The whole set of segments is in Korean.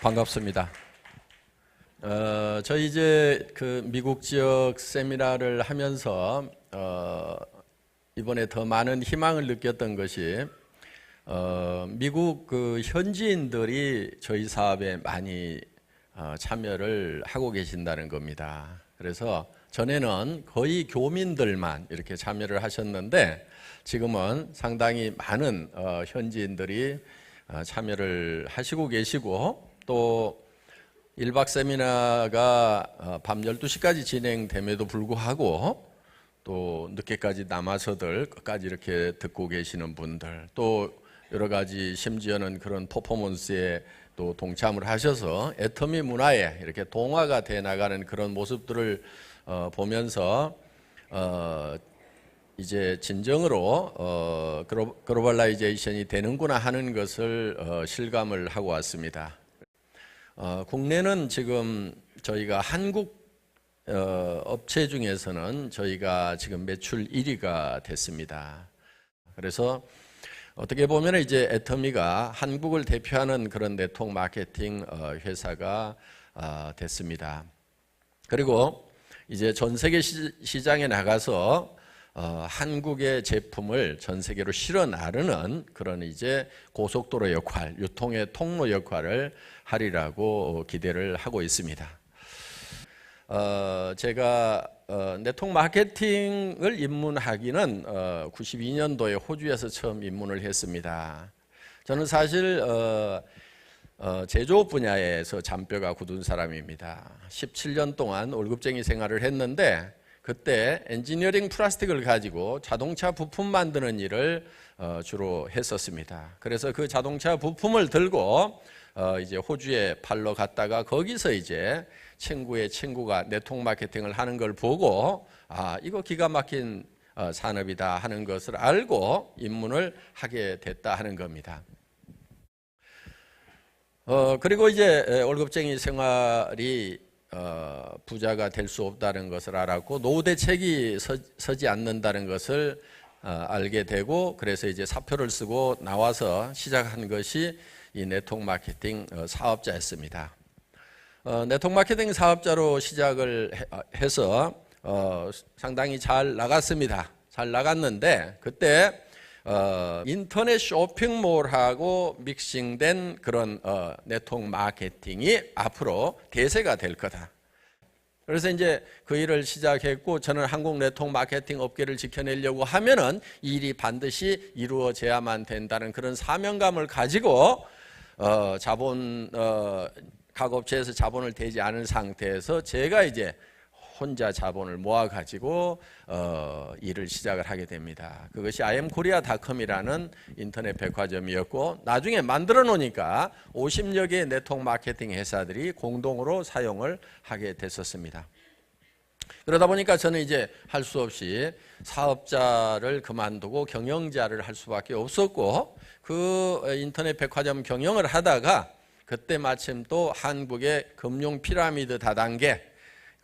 반갑습니다. 저희 이제 그 미국 지역 세미나를 하면서 이번에 더 많은 희망을 느꼈던 것이 미국 그 현지인들이 저희 사업에 많이 참여를 하고 계신다는 겁니다. 그래서 전에는 거의 교민들만 이렇게 참여를 하셨는데 지금은 상당히 많은 현지인들이 참여를 하시고 계시고 또 1박 세미나가 밤 12시까지 진행됨에도 불구하고 또 늦게까지 남아서들 끝까지 이렇게 듣고 계시는 분들 또 여러 가지 심지어는 그런 퍼포먼스에 또 동참을 하셔서 애터미 문화에 이렇게 동화가 돼 나가는 그런 모습들을 보면서 이제 진정으로 글로벌라이제이션이 되는구나 하는 것을 실감을 하고 왔습니다. 국내는 지금 저희가 한국 업체 중에서는 저희가 지금 매출 1위가 됐습니다. 그래서 어떻게 보면 이제 애터미가 한국을 대표하는 그런 네트워크 마케팅 회사가 됐습니다. 그리고 이제 전 세계 시장에 나가서 한국의 제품을 전 세계로 실어 나르는 그런 이제 고속도로 역할, 유통의 통로 역할을 하리라고 기대를 하고 있습니다. 제가 네트워크 마케팅을 입문하기는 92년도에 호주에서 처음 입문을 했습니다. 저는 사실 제조업 분야에서 잔뼈가 굳은 사람입니다. 17년 동안 월급쟁이 생활을 했는데 그때 엔지니어링 플라스틱을 가지고 자동차 부품 만드는 일을 주로 했었습니다. 그래서 그 자동차 부품을 들고 이제 호주에 팔러 갔다가 거기서 이제 친구의 친구가 네트워크 마케팅을 하는 걸 보고 이거 기가 막힌 산업이다 하는 것을 알고 입문을 하게 됐다 하는 겁니다. 그리고 이제 월급쟁이 생활이 부자가 될 수 없다는 것을 알았고 노후 대책이 서지 않는다는 것을 알게 되고 그래서 이제 사표를 쓰고 나와서 시작한 것이 이 네트워크 마케팅 사업자였습니다. 네트워크 마케팅 사업자로 시작을 해서 상당히 잘 나갔습니다. 잘 나갔는데 그때 인터넷 쇼핑몰하고 믹싱된 그런 네트워크 마케팅이 앞으로 대세가 될 거다. 그래서 이제 그 일을 시작했고 저는 한국 네트워크 마케팅 업계를 지켜내려고 하면은 이 일이 반드시 이루어져야만 된다는 그런 사명감을 가지고 각 업체에서 자본을 대지 않은 상태에서 제가 이제 혼자 자본을 모아가지고 일을 시작을 하게 됩니다. 그것이 imkorea.com이라는 인터넷 백화점이었고 나중에 만들어 놓으니까 50여 개의 네트워크 마케팅 회사들이 공동으로 사용을 하게 됐었습니다. 그러다 보니까 저는 이제 할 수 없이 사업자를 그만두고 경영자를 할 수밖에 없었고 그 인터넷 백화점 경영을 하다가 그때 마침 또 한국의 금융 피라미드 다단계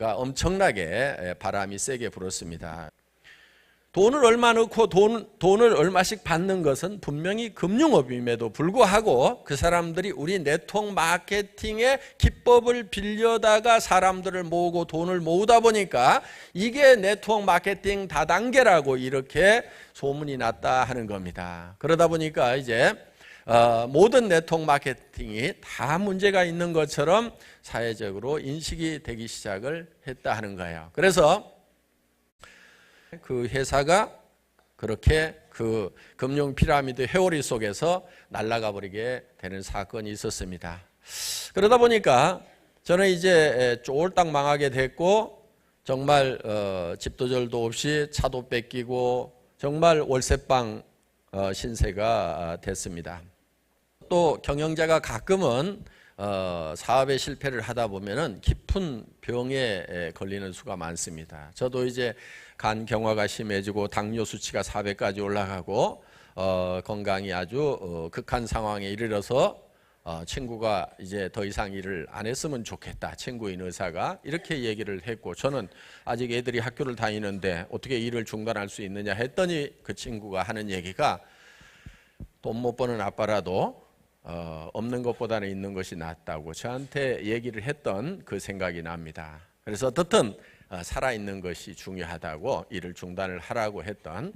엄청나게 바람이 세게 불었습니다. 돈을 얼마 넣고 돈을 얼마씩 받는 것은 분명히 금융업임에도 불구하고 그 사람들이 우리 네트워크 마케팅의 기법을 빌려다가 사람들을 모으고 돈을 모으다 보니까 이게 네트워크 마케팅 다단계라고 이렇게 소문이 났다 하는 겁니다. 그러다 보니까 이제 모든 네트워크 마케팅이 다 문제가 있는 것처럼 사회적으로 인식이 되기 시작을 했다 하는 거예요. 그래서 그 회사가 그렇게 그 금융 피라미드 회오리 속에서 날아가 버리게 되는 사건이 있었습니다. 그러다 보니까 저는 이제 쫄딱 망하게 됐고 정말 집도 절도 없이 차도 뺏기고 정말 월세방 신세가 됐습니다. 또 경영자가 가끔은 사업에 실패를 하다 보면은 깊은 병에 걸리는 수가 많습니다. 저도 이제 간 경화가 심해지고 당뇨 수치가 400까지 올라가고 건강이 아주 극한 상황에 이르러서 친구가 이제 더 이상 일을 안 했으면 좋겠다. 친구인 의사가 이렇게 얘기를 했고 저는 아직 애들이 학교를 다니는데 어떻게 일을 중단할 수 있느냐 했더니 그 친구가 하는 얘기가 돈 못 버는 아빠라도 없는 것보다는 있는 것이 낫다고 저한테 얘기를 했던 그 생각이 납니다. 그래서 어떻든 살아있는 것이 중요하다고 일을 중단을 하라고 했던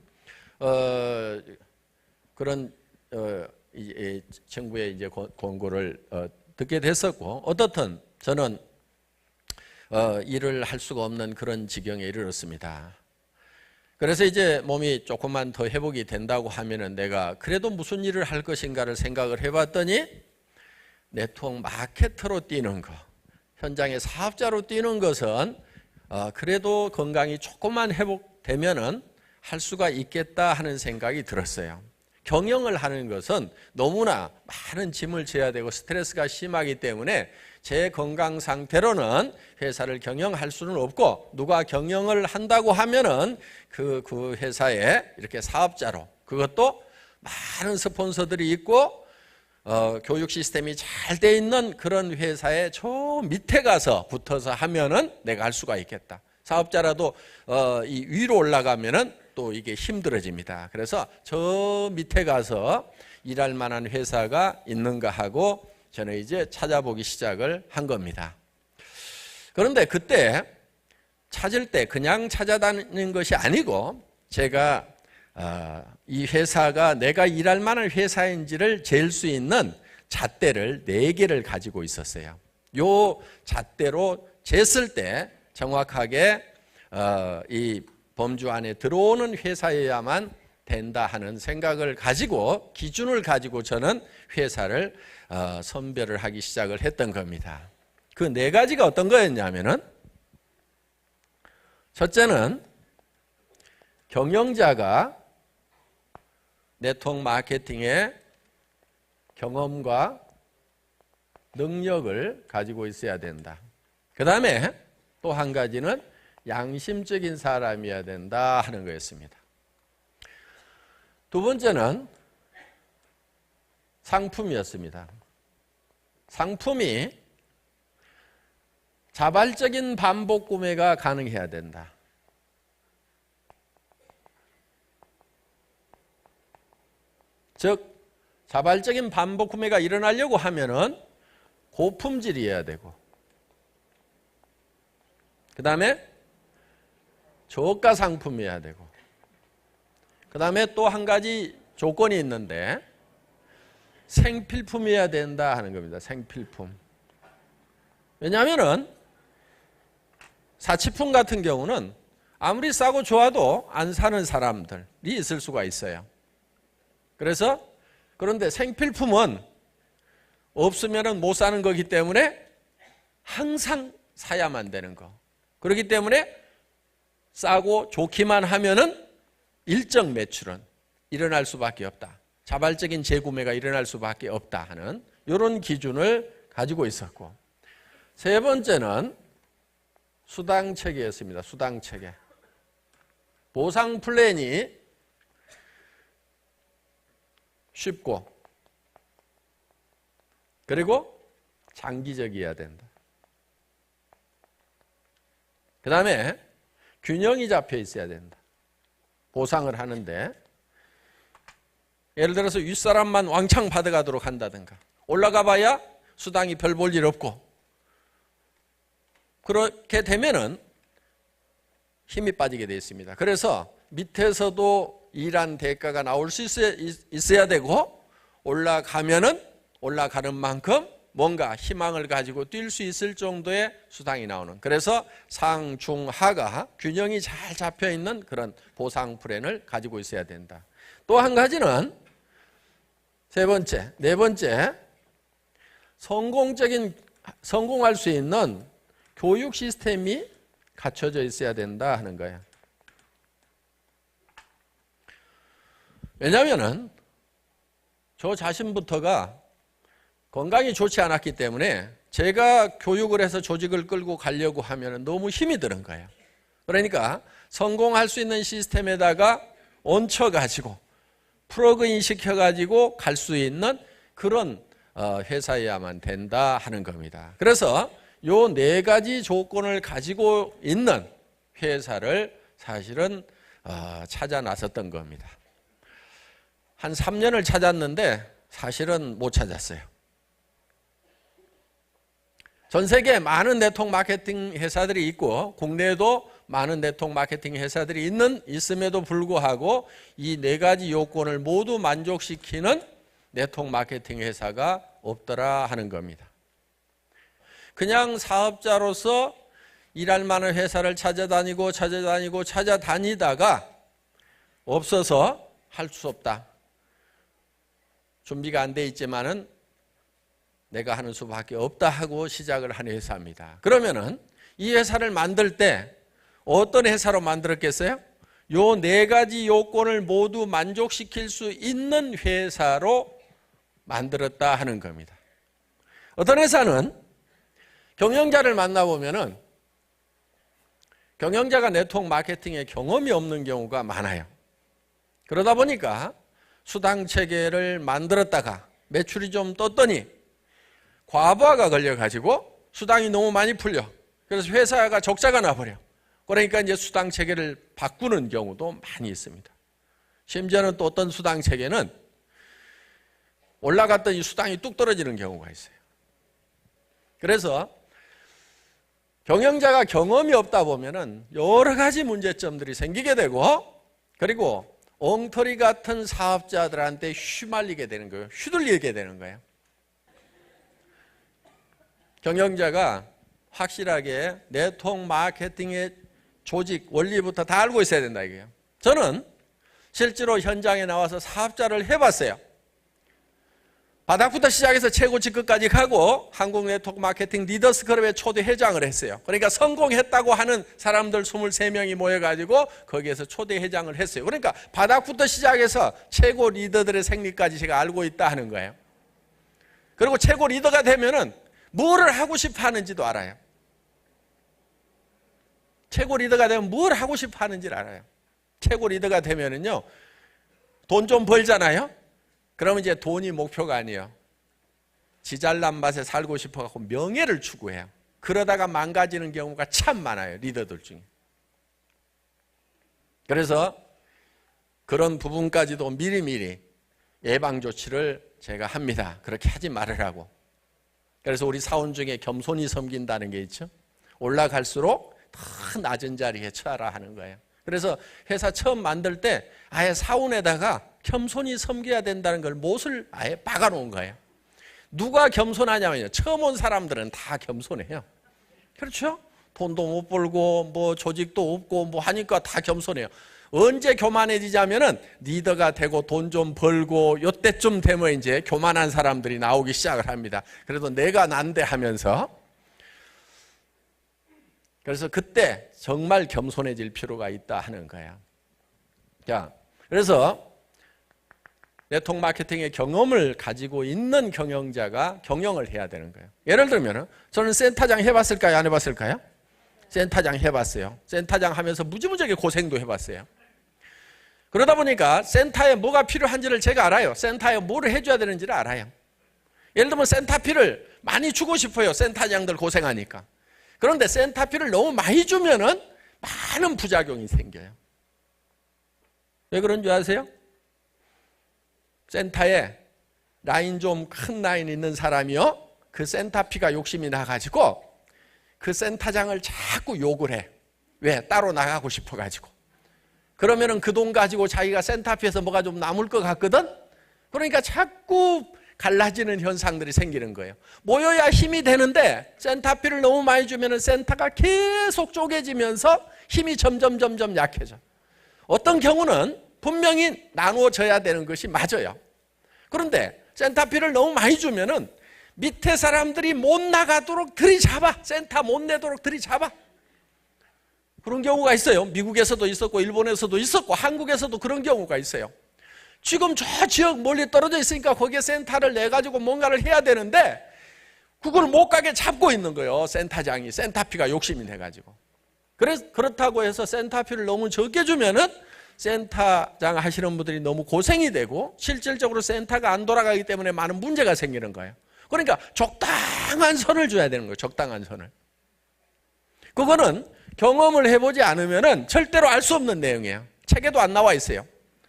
그런 이 정부의 이제 권고를 듣게 됐었고, 어떻든 저는 일을 할 수가 없는 그런 지경에 이르렀습니다. 그래서 이제 몸이 조금만 더 회복이 된다고 하면은 내가 그래도 무슨 일을 할 것인가를 생각을 해봤더니 네트워크 마케터로 뛰는 거, 현장의 사업자로 뛰는 것은 그래도 건강이 조금만 회복되면은 할 수가 있겠다 하는 생각이 들었어요. 경영을 하는 것은 너무나 많은 짐을 져야 되고 스트레스가 심하기 때문에 제 건강 상태로는 회사를 경영할 수는 없고, 누가 경영을 한다고 하면은 그 회사에 이렇게 사업자로, 그것도 많은 스폰서들이 있고 교육 시스템이 잘 돼 있는 그런 회사에 저 밑에 가서 붙어서 하면은 내가 할 수가 있겠다. 사업자라도 이 위로 올라가면은 또 이게 힘들어집니다. 그래서 저 밑에 가서 일할 만한 회사가 있는가 하고 저는 이제 찾아보기 시작을 한 겁니다. 그런데 그때 찾을 때 그냥 찾아다니는 것이 아니고, 제가 이 회사가 내가 일할 만한 회사인지를 잴 수 있는 잣대를 4개를 가지고 있었어요. 요 잣대로 쟀을 때 정확하게 이 범주 안에 들어오는 회사여야만 된다 하는 생각을 가지고, 기준을 가지고 저는 회사를 선별을 하기 시작을 했던 겁니다. 그 4가지가 어떤 거였냐면은, 첫째는 경영자가 네트워크 마케팅의 경험과 능력을 가지고 있어야 된다. 그 다음에 또 한 가지는 양심적인 사람이어야 된다 하는 거였습니다. 두 번째는 상품이었습니다. 상품이 자발적인 반복 구매가 가능해야 된다. 즉 자발적인 반복 구매가 일어나려고 하면은 고품질이어야 되고, 그 다음에 저가 상품이어야 되고, 그 다음에 또 한 가지 조건이 있는데 생필품이어야 된다 하는 겁니다. 생필품. 왜냐하면은 사치품 같은 경우는 아무리 싸고 좋아도 안 사는 사람들이 있을 수가 있어요. 그래서 그런데 생필품은 없으면 못 사는 거기 때문에 항상 사야만 되는 거. 그렇기 때문에 싸고 좋기만 하면은 일정 매출은 일어날 수밖에 없다. 자발적인 재구매가 일어날 수밖에 없다 하는 이런 기준을 가지고 있었고, 세 번째는 수당체계였습니다. 수당체계. 보상 플랜이 쉽고 그리고 장기적이어야 된다. 그 다음에 균형이 잡혀 있어야 된다. 보상을 하는데 예를 들어서 윗사람만 왕창 받아가도록 한다든가, 올라가 봐야 수당이 별 볼 일 없고, 그렇게 되면은 힘이 빠지게 되어 있습니다. 그래서 밑에서도 일한 대가가 나올 수 있어야 되고, 올라가면은 올라가는 만큼 뭔가 희망을 가지고 뛸 수 있을 정도의 수당이 나오는, 그래서 상, 중, 하가 균형이 잘 잡혀 있는 그런 보상 플랜을 가지고 있어야 된다. 또 한 가지는 네 번째, 성공할 수 있는 교육 시스템이 갖춰져 있어야 된다 하는 거예요. 왜냐하면은 저 자신부터가 건강이 좋지 않았기 때문에 제가 교육을 해서 조직을 끌고 가려고 하면 너무 힘이 드는 거예요. 그러니까 성공할 수 있는 시스템에다가 얹혀가지고 플러그인 시켜가지고 갈 수 있는 그런 회사여야만 된다 하는 겁니다. 그래서 요 4가지 조건을 가지고 있는 회사를 사실은 찾아 나섰던 겁니다. 한 3년을 찾았는데 사실은 못 찾았어요. 전 세계에 많은 네트워크 마케팅 회사들이 있고 국내에도 많은 네트워크 마케팅 회사들이 있음에도 불구하고 이 네 가지 요건을 모두 만족시키는 네트워크 마케팅 회사가 없더라 하는 겁니다. 그냥 사업자로서 일할 만한 회사를 찾아다니다가 없어서 할 수 없다. 준비가 안 돼 있지만은 내가 하는 수밖에 없다 하고 시작을 한 회사입니다. 그러면은 이 회사를 만들 때 어떤 회사로 만들었겠어요? 요 네 가지 요건을 모두 만족시킬 수 있는 회사로 만들었다 하는 겁니다. 어떤 회사는 경영자를 만나보면은 경영자가 네트워크 마케팅에 경험이 없는 경우가 많아요. 그러다 보니까 수당 체계를 만들었다가 매출이 좀 떴더니 과부하가 걸려가지고 수당이 너무 많이 풀려. 그래서 회사가 적자가 나버려. 그러니까 이제 수당 체계를 바꾸는 경우도 많이 있습니다. 심지어는 또 어떤 수당 체계는 올라갔더니 수당이 뚝 떨어지는 경우가 있어요. 그래서 경영자가 경험이 없다 보면은 여러 가지 문제점들이 생기게 되고 그리고 엉터리 같은 사업자들한테 휘말리게 되는 거예요. 휘둘리게 되는 거예요. 경영자가 확실하게 네트워크 마케팅의 조직, 원리부터 다 알고 있어야 된다 이거예요. 저는 실제로 현장에 나와서 사업자를 해봤어요. 바닥부터 시작해서 최고 직급까지 가고 한국 네트워크 마케팅 리더스 클럽의 초대 회장을 했어요. 그러니까 성공했다고 하는 사람들 23명이 모여가지고 거기에서 초대 회장을 했어요. 그러니까 바닥부터 시작해서 최고 리더들의 생리까지 제가 알고 있다 하는 거예요. 그리고 최고 리더가 되면은 뭐를 하고 싶어 하는지도 알아요. 최고 리더가 되면 뭘 하고 싶어 하는지를 알아요. 최고 리더가 되면은요, 돈 좀 벌잖아요? 그러면 이제 돈이 목표가 아니에요. 지 잘난 맛에 살고 싶어 갖고 명예를 추구해요. 그러다가 망가지는 경우가 참 많아요. 리더들 중에. 그래서 그런 부분까지도 미리미리 예방 조치를 제가 합니다. 그렇게 하지 말으라고. 그래서 우리 사원 중에 겸손히 섬긴다는 게 있죠. 올라갈수록 더 낮은 자리에 처하라 하는 거예요. 그래서 회사 처음 만들 때 아예 사원에다가 겸손히 섬겨야 된다는 걸 못을 아예 박아놓은 거예요. 누가 겸손하냐면요. 처음 온 사람들은 다 겸손해요. 그렇죠? 돈도 못 벌고 뭐 조직도 없고 뭐 하니까 다 겸손해요. 언제 교만해지자면은 리더가 되고 돈 좀 벌고 요때쯤 되면 이제 교만한 사람들이 나오기 시작을 합니다. 그래도 내가 난데 하면서. 그래서 그때 정말 겸손해질 필요가 있다 하는 거야. 자, 그래서 네트워크 마케팅의 경험을 가지고 있는 경영자가 경영을 해야 되는 거예요. 예를 들면 저는 센터장 해봤을까요? 안 해봤을까요? 센터장 해봤어요. 센터장 하면서 무지무지하게 고생도 해봤어요. 그러다 보니까 센터에 뭐가 필요한지를 제가 알아요. 센터에 뭐를 해줘야 되는지를 알아요. 예를 들면 센터피를 많이 주고 싶어요. 센터장들 고생하니까. 그런데 센터피를 너무 많이 주면은 많은 부작용이 생겨요. 왜 그런 줄 아세요? 센터에 라인 좀 큰 라인 있는 사람이요. 그 센터피가 욕심이 나가지고 그 센터장을 자꾸 욕을 해. 왜? 따로 나가고 싶어가지고. 그러면은 그 돈 가지고 자기가 센터피에서 뭐가 좀 남을 것 같거든? 그러니까 자꾸 갈라지는 현상들이 생기는 거예요. 모여야 힘이 되는데 센터피를 너무 많이 주면은 센터가 계속 쪼개지면서 힘이 점점 약해져. 어떤 경우는 분명히 나누어져야 되는 것이 맞아요. 그런데 센터피를 너무 많이 주면은 밑에 사람들이 못 나가도록 들이잡아. 센터 못 내도록 들이잡아. 그런 경우가 있어요. 미국에서도 있었고 일본에서도 있었고 한국에서도 그런 경우가 있어요. 지금 저 지역 멀리 떨어져 있으니까 거기에 센터를 내가지고 뭔가를 해야 되는데 그걸 못 가게 잡고 있는 거예요. 센터장이. 센터피가 욕심이 돼가지고. 그렇다고 해서 센터피를 너무 적게 주면은 센터장 하시는 분들이 너무 고생이 되고 실질적으로 센터가 안 돌아가기 때문에 많은 문제가 생기는 거예요. 그러니까 적당한 선을 줘야 되는 거예요. 적당한 선을. 그거는 경험을 해보지 않으면은 절대로 알 수 없는 내용이에요. 책에도 안 나와 있어요.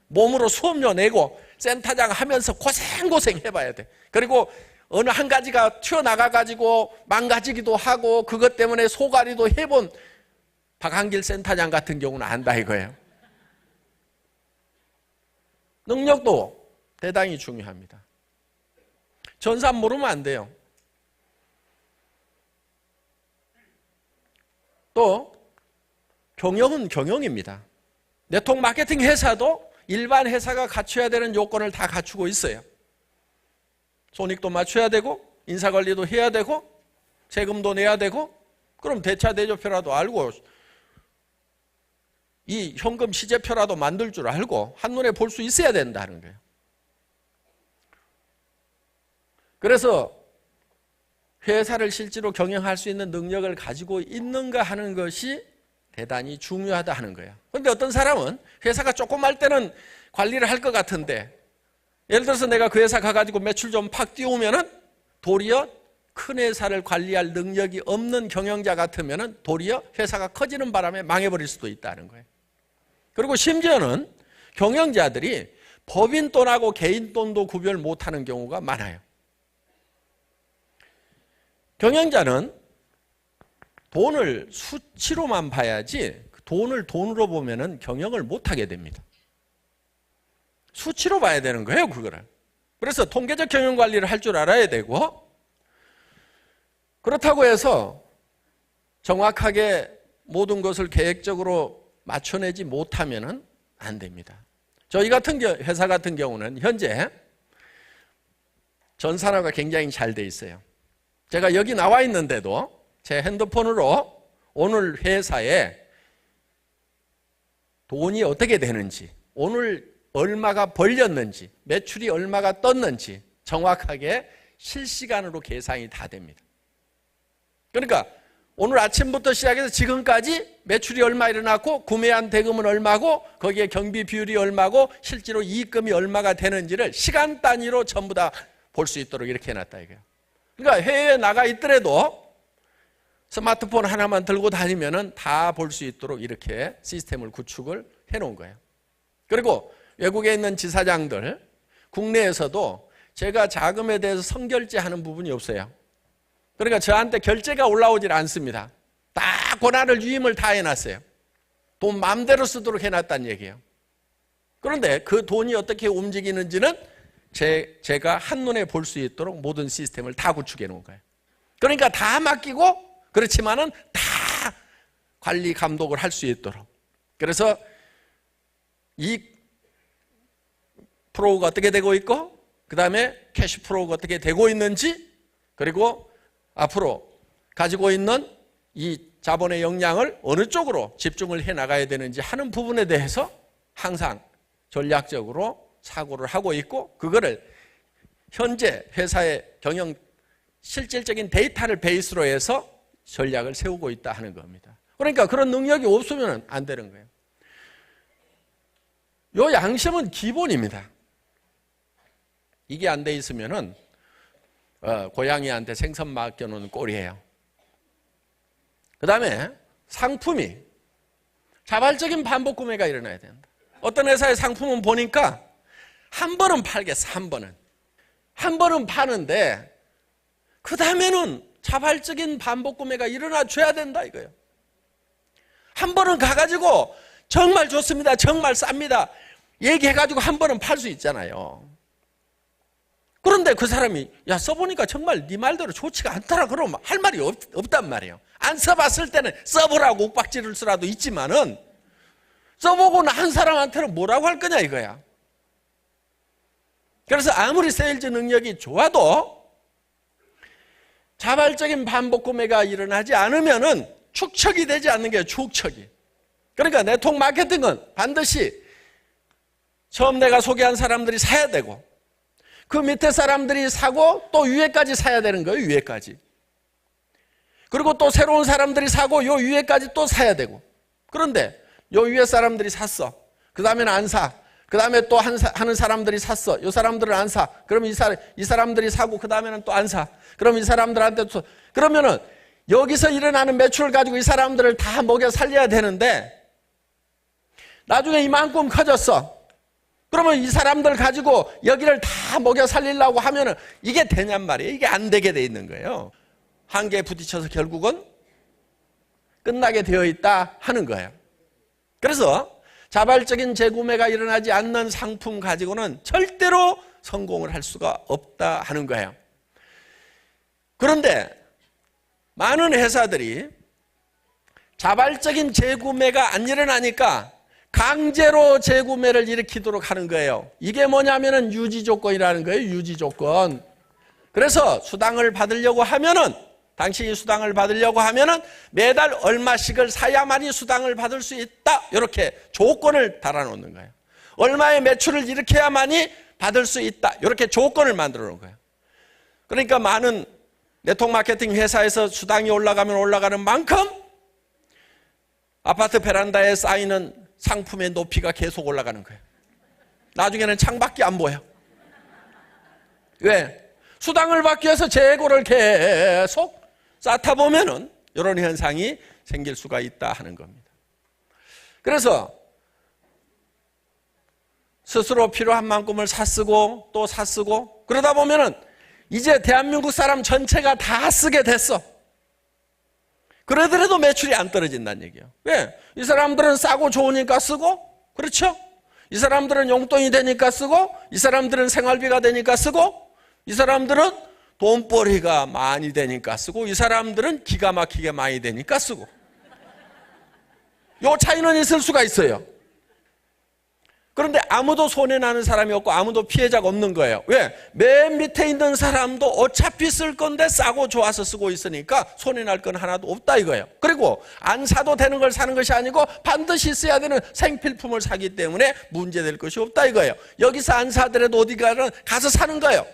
몸으로 수업료 내고 센터장 하면서 고생 해봐야 돼. 그리고 어느 한 가지가 튀어나가가지고 망가지기도 하고 그것 때문에 소가리도 해본 박한길 센터장 같은 경우는 안다 이거예요. 능력도 대단히 중요합니다. 전사 모르면 안 돼요. 또 경영은 경영입니다. 네트워크 마케팅 회사도 일반 회사가 갖춰야 되는 요건을 다 갖추고 있어요. 손익도 맞춰야 되고 인사관리도 해야 되고 세금도 내야 되고 그럼 대차 대조표라도 알고 이 현금 시제표라도 만들 줄 알고 한눈에 볼 수 있어야 된다는 거예요. 그래서 회사를 실제로 경영할 수 있는 능력을 가지고 있는가 하는 것이 대단히 중요하다 하는 거예요. 그런데 어떤 사람은 회사가 조그말 때는 관리를 할 것 같은데 예를 들어서 내가 그 회사 가가지고 매출 좀 팍 띄우면은 도리어 큰 회사를 관리할 능력이 없는 경영자 같으면은 도리어 회사가 커지는 바람에 망해버릴 수도 있다는 거예요. 그리고 심지어는 경영자들이 법인 돈하고 개인 돈도 구별 못하는 경우가 많아요. 경영자는 돈을 수치로만 봐야지 돈을 돈으로 보면은 경영을 못하게 됩니다. 수치로 봐야 되는 거예요, 그거를. 그래서 통계적 경영 관리를 할 줄 알아야 되고 그렇다고 해서 정확하게 모든 것을 계획적으로 맞춰내지 못하면은 안 됩니다. 저희 같은 회사 같은 경우는 현재 전산화가 굉장히 잘 돼 있어요. 제가 여기 나와 있는데도 제 핸드폰으로 오늘 회사에 돈이 어떻게 되는지, 오늘 얼마가 벌렸는지, 매출이 얼마가 떴는지 정확하게 실시간으로 계산이 다 됩니다. 그러니까 오늘 아침부터 시작해서 지금까지 매출이 얼마 일어났고 구매한 대금은 얼마고 거기에 경비 비율이 얼마고 실제로 이익금이 얼마가 되는지를 시간 단위로 전부 다 볼 수 있도록 이렇게 해놨다 이거예요. 그러니까 해외에 나가 있더라도 스마트폰 하나만 들고 다니면은 다 볼 수 있도록 이렇게 시스템을 구축을 해놓은 거예요. 그리고 외국에 있는 지사장들, 국내에서도 제가 자금에 대해서 선결제하는 부분이 없어요. 그러니까 저한테 결제가 올라오질 않습니다. 다 권한을 유임을 다 해놨어요. 돈 마음대로 쓰도록 해놨다는 얘기예요. 그런데 그 돈이 어떻게 움직이는지는 제가 한눈에 볼 수 있도록 모든 시스템을 다 구축해 놓은 거예요. 그러니까 다 맡기고 그렇지만은 다 관리 감독을 할 수 있도록. 그래서 이 프로가 어떻게 되고 있고 그 다음에 캐시 프로가 어떻게 되고 있는지 그리고 앞으로 가지고 있는 이 자본의 역량을 어느 쪽으로 집중을 해 나가야 되는지 하는 부분에 대해서 항상 전략적으로 사고를 하고 있고 그거를 현재 회사의 경영 실질적인 데이터를 베이스로 해서 전략을 세우고 있다 하는 겁니다. 그러니까 그런 능력이 없으면 안 되는 거예요. 요 양심은 기본입니다. 이게 안 돼 있으면은 고양이한테 생선 맡겨놓은 꼴이에요. 그 다음에 상품이 자발적인 반복 구매가 일어나야 된다. 어떤 회사의 상품은 보니까 한 번은 팔겠어, 한 번은. 한 번은 파는데 그 다음에는 자발적인 반복 구매가 일어나 줘야 된다 이거예요. 한 번은 가가지고 정말 좋습니다, 정말 쌉니다 얘기해가지고 한 번은 팔 수 있잖아요. 그런데 그 사람이 야 써보니까 정말 네 말대로 좋지가 않더라 그러면 할 말이 없단 말이에요. 안 써봤을 때는 써보라고 옥박지를 쓰라도 있지만은 써보고 난 사람한테는 뭐라고 할 거냐 이거야. 그래서 아무리 세일즈 능력이 좋아도 자발적인 반복 구매가 일어나지 않으면은 축척이 되지 않는 게 축척이. 그러니까 네트워크 마케팅은 반드시 처음 내가 소개한 사람들이 사야 되고 그 밑에 사람들이 사고 또 위에까지 사야 되는 거예요. 위에까지. 그리고 또 새로운 사람들이 사고 요 위에까지 또 사야 되고. 그런데 요 위에 사람들이 샀어. 그 다음에는 안 사. 그 다음에 또 하는 사람들이 샀어. 요 사람들은 안 사. 그럼 이 사람들이 사고 그 다음에는 또 안 사. 그럼 이 사람들한테 또 그러면은 여기서 일어나는 매출을 가지고 이 사람들을 다 먹여 살려야 되는데 나중에 이만큼 커졌어. 그러면 이 사람들 가지고 여기를 다 먹여 살리려고 하면은 이게 되냔 말이에요. 이게 안 되게 돼 있는 거예요. 한계에 부딪혀서 결국은 끝나게 되어 있다 하는 거예요. 그래서 자발적인 재구매가 일어나지 않는 상품 가지고는 절대로 성공을 할 수가 없다 하는 거예요. 그런데 많은 회사들이 자발적인 재구매가 안 일어나니까 강제로 재구매를 일으키도록 하는 거예요. 이게 뭐냐면은 유지 조건이라는 거예요. 유지 조건. 그래서 수당을 받으려고 하면은, 당신이 수당을 받으려고 하면은 매달 얼마씩을 사야만이 수당을 받을 수 있다. 이렇게 조건을 달아놓는 거예요. 얼마의 매출을 일으켜야만이 받을 수 있다. 이렇게 조건을 만들어 놓은 거예요. 그러니까 많은 네트워크 마케팅 회사에서 수당이 올라가면 올라가는 만큼 아파트 베란다에 쌓이는 상품의 높이가 계속 올라가는 거예요. 나중에는 창밖에 안 보여. 왜? 수당을 받기 위해서 재고를 계속 쌓다 보면은 이런 현상이 생길 수가 있다 하는 겁니다. 그래서 스스로 필요한 만큼을 샀쓰고 또 샀쓰고 그러다 보면은 이제 대한민국 사람 전체가 다 쓰게 됐어. 그러더라도 매출이 안 떨어진다는 얘기예요. 왜? 이 사람들은 싸고 좋으니까 쓰고, 그렇죠? 이 사람들은 용돈이 되니까 쓰고, 이 사람들은 생활비가 되니까 쓰고, 이 사람들은 돈벌이가 많이 되니까 쓰고, 이 사람들은 기가 막히게 많이 되니까 쓰고. 요 차이는 있을 수가 있어요. 그런데 아무도 손해나는 사람이 없고 아무도 피해자가 없는 거예요. 왜? 맨 밑에 있는 사람도 어차피 쓸 건데 싸고 좋아서 쓰고 있으니까 손해날 건 하나도 없다 이거예요. 그리고 안 사도 되는 걸 사는 것이 아니고 반드시 써야 되는 생필품을 사기 때문에 문제될 것이 없다 이거예요. 여기서 안 사더라도 어디 가서 사는 거예요.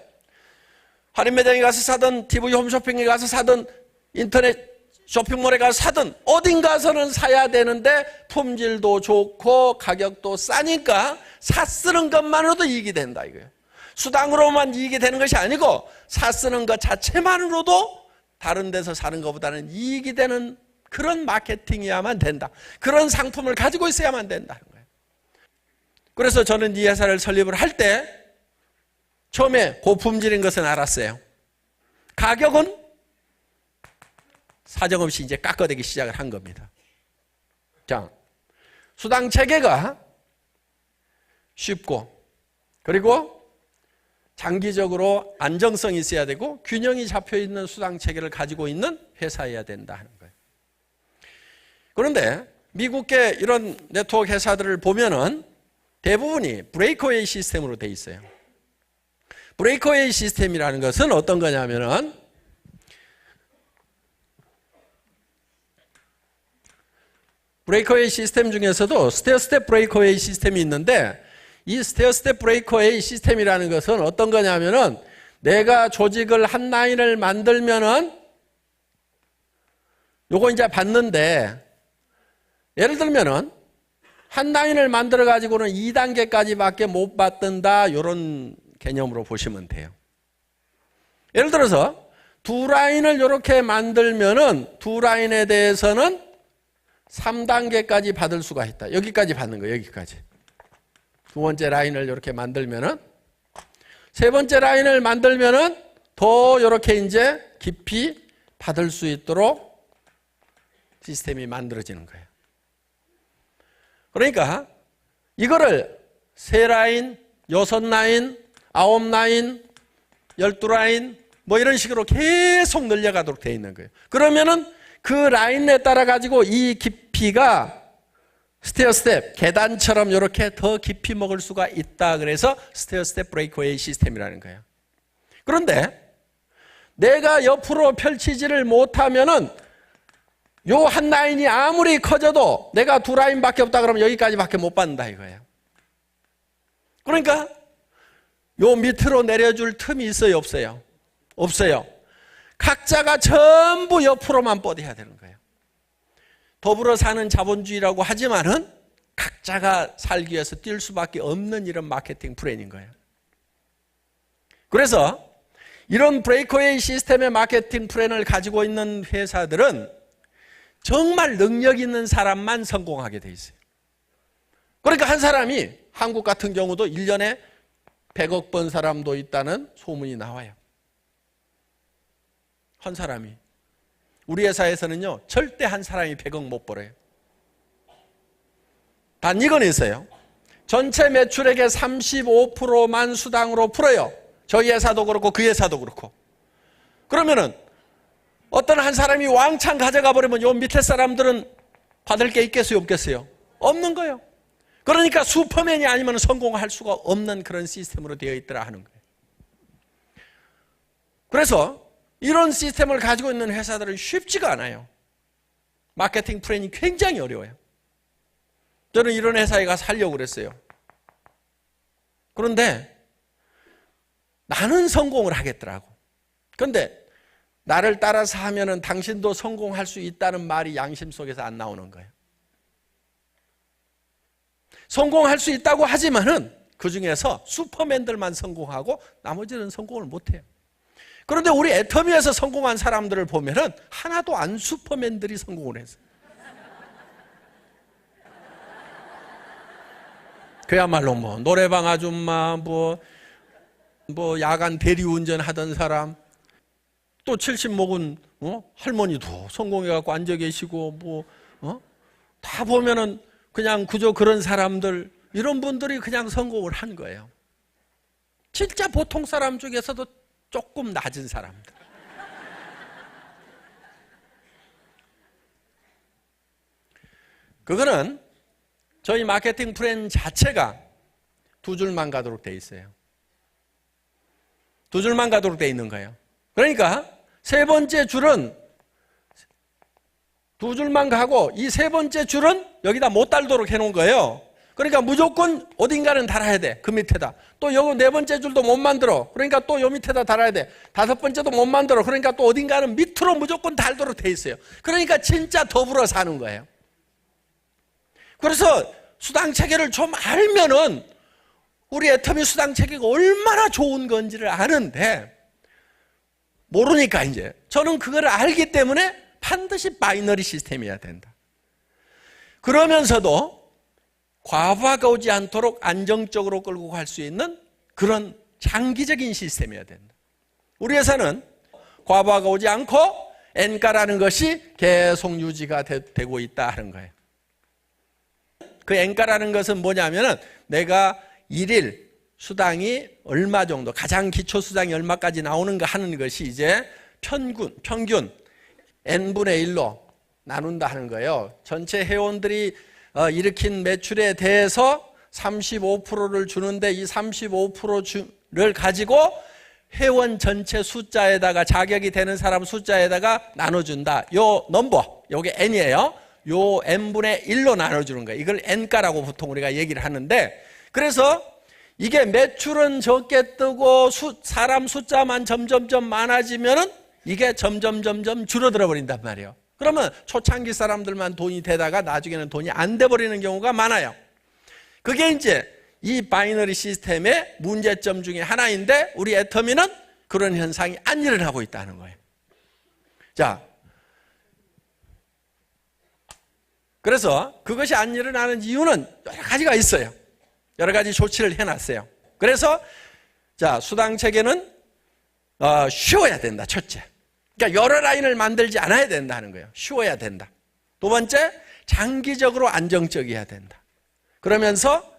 할인 매장에 가서 사든 TV 홈쇼핑에 가서 사든 인터넷 쇼핑몰에 가서 사든 어딘가서는 사야 되는데 품질도 좋고 가격도 싸니까 사쓰는 것만으로도 이익이 된다 이거예요. 수당으로만 이익이 되는 것이 아니고 사쓰는 것 자체만으로도 다른 데서 사는 것보다는 이익이 되는 그런 마케팅이야만 된다. 그런 상품을 가지고 있어야만 된다는 거예요. 그래서 저는 이 회사를 설립을 할 때 처음에 고품질인 것은 알았어요. 가격은 사정없이 이제 깎아대기 시작을 한 겁니다. 자, 수당 체계가 쉽고 그리고 장기적으로 안정성이 있어야 되고 균형이 잡혀 있는 수당 체계를 가지고 있는 회사여야 된다 하는 거예요. 그런데 미국의 이런 네트워크 회사들을 보면은 대부분이 브레이크웨이 시스템으로 돼 있어요. 브레이크웨이 시스템이라는 것은 어떤 거냐면은 브레이크웨이 시스템 중에서도 스테어스텝 브레이크웨이 시스템이 있는데 이 스테어스텝 브레이크웨이 시스템이라는 것은 어떤 거냐면은 내가 조직을 한 라인을 만들면은 요거 이제 받는데 예를 들면은 한 라인을 만들어 가지고는 2단계까지밖에 못 받든다 이런 개념으로 보시면 돼요. 예를 들어서 두 라인을 이렇게 만들면은 두 라인에 대해서는 3단계까지 받을 수가 있다. 여기까지 받는 거예요. 여기까지. 두 번째 라인을 이렇게 만들면은 세 번째 라인을 만들면은 더 이렇게 이제 깊이 받을 수 있도록 시스템이 만들어지는 거예요. 그러니까 이거를 3라인, 6라인, 9라인, 12라인 뭐 이런 식으로 계속 늘려가도록 되어 있는 거예요. 그러면은 그 라인에 따라 가지고 이 깊이가 스테어스텝, 계단처럼 이렇게 더 깊이 먹을 수가 있다. 그래서 스테어스텝 브레이크웨이 시스템이라는 거예요. 그런데 내가 옆으로 펼치지를 못하면은 요 한 라인이 아무리 커져도 내가 두 라인밖에 없다 그러면 여기까지밖에 못 받는다 이거예요. 그러니까 요 밑으로 내려줄 틈이 있어요, 없어요? 없어요. 각자가 전부 옆으로만 뻗어야 되는 거예요. 더불어 사는 자본주의라고 하지만은 각자가 살기 위해서 뛸 수밖에 없는 이런 마케팅 플랜인 거예요. 그래서 이런 브레이크웨이 시스템의 마케팅 플랜을 가지고 있는 회사들은 정말 능력 있는 사람만 성공하게 돼 있어요. 그러니까 한 사람이 한국 같은 경우도 1년에 100억 번 사람도 있다는 소문이 나와요. 한 사람이. 우리 회사에서는요, 절대 한 사람이 100억 못 벌어요. 단 이건 있어요. 전체 매출액의 35%만 수당으로 풀어요. 저희 회사도 그렇고 그 회사도 그렇고. 그러면은 어떤 한 사람이 왕창 가져가 버리면 요 밑에 사람들은 받을 게 있겠어요, 없겠어요? 없는 거예요. 그러니까 슈퍼맨이 아니면 성공할 수가 없는 그런 시스템으로 되어 있더라 하는 거예요. 그래서 이런 시스템을 가지고 있는 회사들은 쉽지가 않아요. 마케팅 플랜이 굉장히 어려워요. 저는 이런 회사에 가서 하려고 그랬어요. 그런데 나는 성공을 하겠더라고. 그런데 나를 따라서 하면은 당신도 성공할 수 있다는 말이 양심 속에서 안 나오는 거예요. 성공할 수 있다고 하지만은 그 중에서 슈퍼맨들만 성공하고 나머지는 성공을 못해요. 그런데 우리 애터미에서 성공한 사람들을 보면은 하나도 안 슈퍼맨들이 성공을 했어요. 그야말로 뭐 노래방 아줌마, 뭐 야간 대리운전 하던 사람, 또 70 먹은 할머니도 성공해갖고 앉아 계시고 다 보면은 그냥 그저 그런 사람들, 이런 분들이 그냥 성공을 한 거예요. 진짜 보통 사람 중에서도 조금 낮은 사람들. 그거는 저희 마케팅 플랜 자체가 두 줄만 가도록 돼 있어요. 두 줄만 가도록 돼 있는 거예요. 그러니까 세 번째 줄은 두 줄만 가고 이 세 번째 줄은 여기다 못 달도록 해놓은 거예요. 그러니까 무조건 어딘가는 달아야 돼. 그 밑에다. 또 여기 네 번째 줄도 못 만들어. 그러니까 또 요 밑에다 달아야 돼. 다섯 번째도 못 만들어. 그러니까 또 어딘가는 밑으로 무조건 달도록 돼 있어요. 그러니까 진짜 더불어 사는 거예요. 그래서 수당 체계를 좀 알면은 우리 애터미 수당 체계가 얼마나 좋은 건지를 아는데 모르니까 이제 저는 그걸 알기 때문에 반드시 바이너리 시스템이어야 된다. 그러면서도 과부하가 오지 않도록 안정적으로 끌고 갈 수 있는 그런 장기적인 시스템이어야 된다. 우리 회사는 과부하가 오지 않고 N가라는 것이 계속 유지가 되고 있다 하는 거예요. 그 N가라는 것은 뭐냐면은 내가 일일 수당이 얼마 정도, 가장 기초 수당이 얼마까지 나오는가 하는 것이 이제 평균 N분의 1로 나눈다 하는 거예요. 전체 회원들이 일으킨 매출에 대해서 35%를 주는데 이 35%를 가지고 회원 전체 숫자에다가 자격이 되는 사람 숫자에다가 나눠준다. 요 넘버, 요게 N이에요. 요 N분의 1로 나눠주는 거예요. 이걸 N가라고 보통 우리가 얘기를 하는데, 그래서 이게 매출은 적게 뜨고 사람 숫자만 점점점 많아지면은 이게 점점 줄어들어 버린단 말이에요. 그러면 초창기 사람들만 돈이 되다가 나중에는 돈이 안 돼 버리는 경우가 많아요. 그게 이제 이 바이너리 시스템의 문제점 중에 하나인데 우리 애터미는 그런 현상이 안 일어나고 있다는 거예요. 자, 그래서 그것이 안 일어나는 이유는 여러 가지가 있어요. 여러 가지 조치를 해놨어요. 그래서 자, 수당 체계는 쉬워야 된다. 첫째. 그러니까 여러 라인을 만들지 않아야 된다는 거예요. 쉬워야 된다. 두 번째, 장기적으로 안정적이어야 된다. 그러면서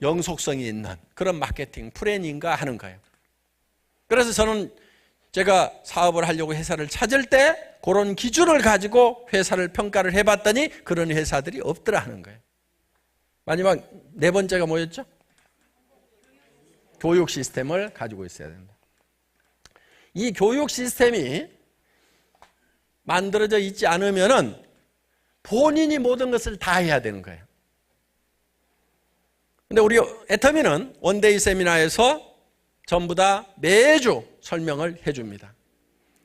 영속성이 있는 그런 마케팅 플래닝과 하는 거예요. 그래서 저는 제가 사업을 하려고 회사를 찾을 때 그런 기준을 가지고 회사를 평가를 해봤더니 그런 회사들이 없더라 하는 거예요. 마지막 네 번째가 뭐였죠? 교육 시스템을 가지고 있어야 된다. 이 교육 시스템이 만들어져 있지 않으면은 본인이 모든 것을 다 해야 되는 거예요. 근데 우리 애터미는 원데이 세미나에서 전부 다 매주 설명을 해줍니다.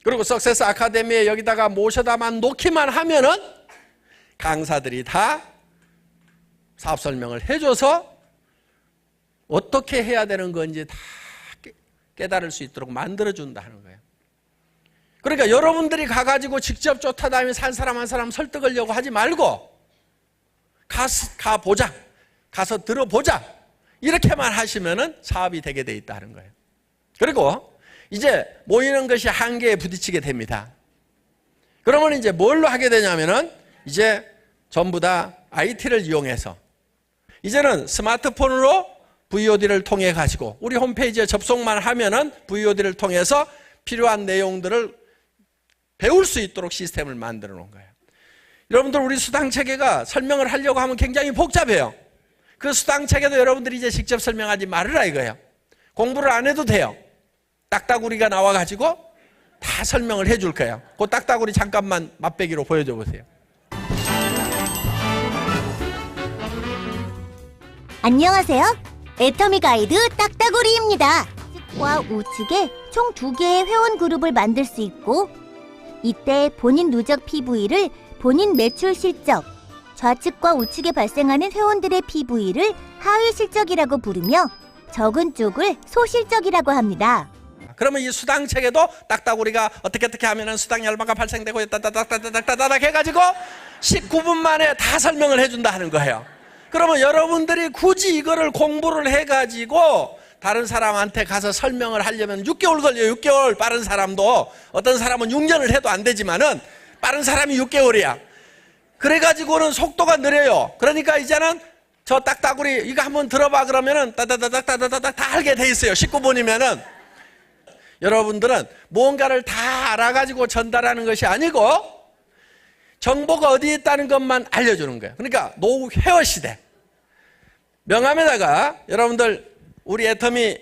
그리고 석세스 아카데미에 여기다가 모셔다만 놓기만 하면은 강사들이 다 사업 설명을 해줘서 어떻게 해야 되는 건지 다 깨달을 수 있도록 만들어준다 하는 거예요. 그러니까 여러분들이 가가지고 직접 쫓아다니면서 한 사람 한 사람 설득하려고 하지 말고 가보자. 가서 들어보자. 이렇게만 하시면은 사업이 되게 돼 있다는 거예요. 그리고 이제 모이는 것이 한계에 부딪히게 됩니다. 그러면 이제 뭘로 하게 되냐면은 이제 전부 다 IT를 이용해서 이제는 스마트폰으로 VOD를 통해 가지고 우리 홈페이지에 접속만 하면은 VOD를 통해서 필요한 내용들을 배울 수 있도록 시스템을 만들어 놓은 거예요. 여러분들 우리 수당체계가 설명을 하려고 하면 굉장히 복잡해요. 그 수당체계도 여러분들이 이제 직접 설명하지 말으라 이거예요. 공부를 안 해도 돼요. 딱따구리가 나와가지고 다 설명을 해줄 거예요. 그 딱따구리 잠깐만 맛배기로 보여줘 보세요. 안녕하세요. 애터미 가이드 딱따구리입니다. 측과 우측에 총 2개의 회원 그룹을 만들 수 있고 이때 본인 누적 PV를 본인 매출 실적, 좌측과 우측에 발생하는 회원들의 PV를 하위 실적이라고 부르며 적은 쪽을 소실적이라고 합니다. 그러면 이 수당 체계도 딱따구리가 어떻게 하면은 수당이 얼마가 발생되고 따다닥 해가지고 19분 만에 다 설명을 해준다 하는 거예요. 그러면 여러분들이 굳이 이거를 공부를 해가지고 다른 사람한테 가서 설명을 하려면 6개월 걸려요. 6개월. 빠른 사람도 어떤 사람은 6년을 해도 안 되지만은 빠른 사람이 6개월이야. 그래가지고는 속도가 느려요. 그러니까 이제는 저 딱따구리 이거 한번 들어봐 그러면은 따다다닥 다 알게 돼 있어요. 19분이면은 여러분들은 무언가를 다 알아가지고 전달하는 것이 아니고 정보가 어디에 있다는 것만 알려주는 거예요. 그러니까 노후 회화 시대. 명함에다가 여러분들 우리 애터미.kr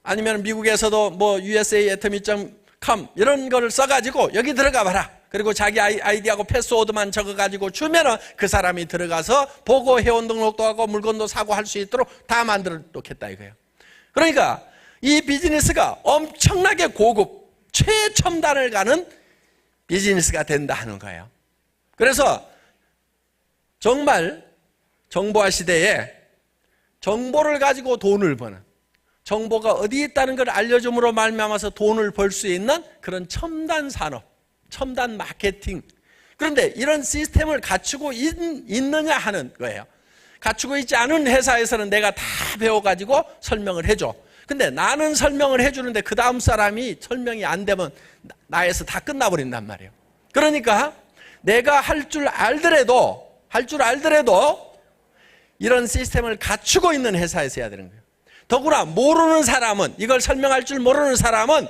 아니면 미국에서도 뭐 USA 애터미.com 이런 거를 써가지고 여기 들어가 봐라. 그리고 자기 아이디하고 패스워드만 적어가지고 주면은 그 사람이 들어가서 보고 회원 등록도 하고 물건도 사고 할 수 있도록 다 만들어 놓겠다 이거예요. 그러니까 이 비즈니스가 엄청나게 고급 최첨단을 가는 비즈니스가 된다 하는 거예요. 그래서 정말 정보화 시대에 정보를 가지고 돈을 버는 정보가 어디 있다는 걸 알려줌으로 말미암아서 돈을 벌 수 있는 그런 첨단 산업, 첨단 마케팅. 그런데 이런 시스템을 갖추고 있느냐 하는 거예요. 갖추고 있지 않은 회사에서는 내가 다 배워가지고 설명을 해줘. 근데 나는 설명을 해주는데 그 다음 사람이 설명이 안 되면 나에서 다 끝나버린단 말이에요. 그러니까 내가 할 줄 알더라도 이런 시스템을 갖추고 있는 회사에서 해야 되는 거예요. 더구나 모르는 사람은, 이걸 설명할 줄 모르는 사람은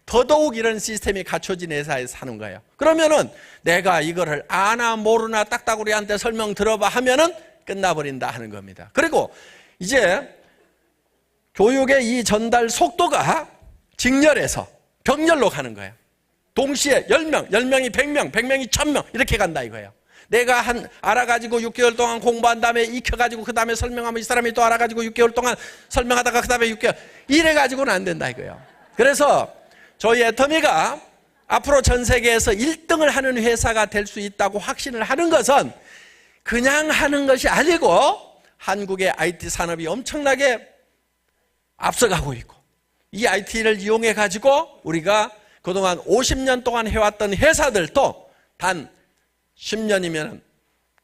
더더욱 이런 시스템이 갖춰진 회사에서 사는 거예요. 그러면은 내가 이거를 아나 모르나 딱따구리한테 설명 들어봐 하면은 끝나버린다 하는 겁니다. 그리고 이제 교육의 이 전달 속도가 직렬해서 병렬로 가는 거예요. 동시에 10명, 10명이 100명, 100명이 1000명 이렇게 간다 이거예요. 내가 알아가지고 6개월 동안 공부한 다음에 익혀가지고 그 다음에 설명하면 이 사람이 또 알아가지고 6개월 동안 설명하다가 그 다음에 6개월 이래가지고는 안 된다 이거예요. 그래서 저희 애터미가 앞으로 전 세계에서 1등을 하는 회사가 될 수 있다고 확신을 하는 것은 그냥 하는 것이 아니고 한국의 IT 산업이 엄청나게 앞서가고 있고 이 IT를 이용해 가지고 우리가 그동안 50년 동안 해왔던 회사들도 단 10년이면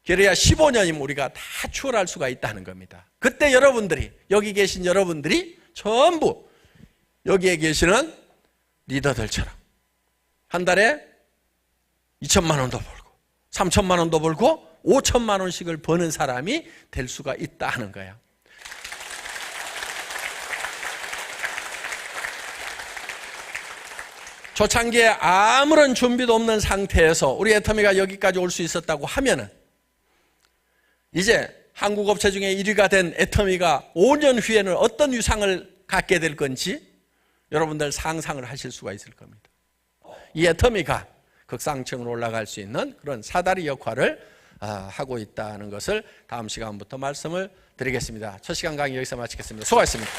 그래야 15년이면 우리가 다 추월할 수가 있다는 겁니다. 그때 여러분들이 여기 계신 여러분들이 전부 여기에 계시는 리더들처럼 한 달에 2천만 원도 벌고 3천만 원도 벌고 5천만 원씩을 버는 사람이 될 수가 있다 하는 거예요. 초창기에 아무런 준비도 없는 상태에서 우리 애터미가 여기까지 올 수 있었다고 하면은 이제 한국 업체 중에 1위가 된 애터미가 5년 후에는 어떤 위상을 갖게 될 건지 여러분들 상상을 하실 수가 있을 겁니다. 이 애터미가 극상층으로 올라갈 수 있는 그런 사다리 역할을 하고 있다는 것을 다음 시간부터 말씀을 드리겠습니다. 첫 시간 강의 여기서 마치겠습니다. 수고하셨습니다.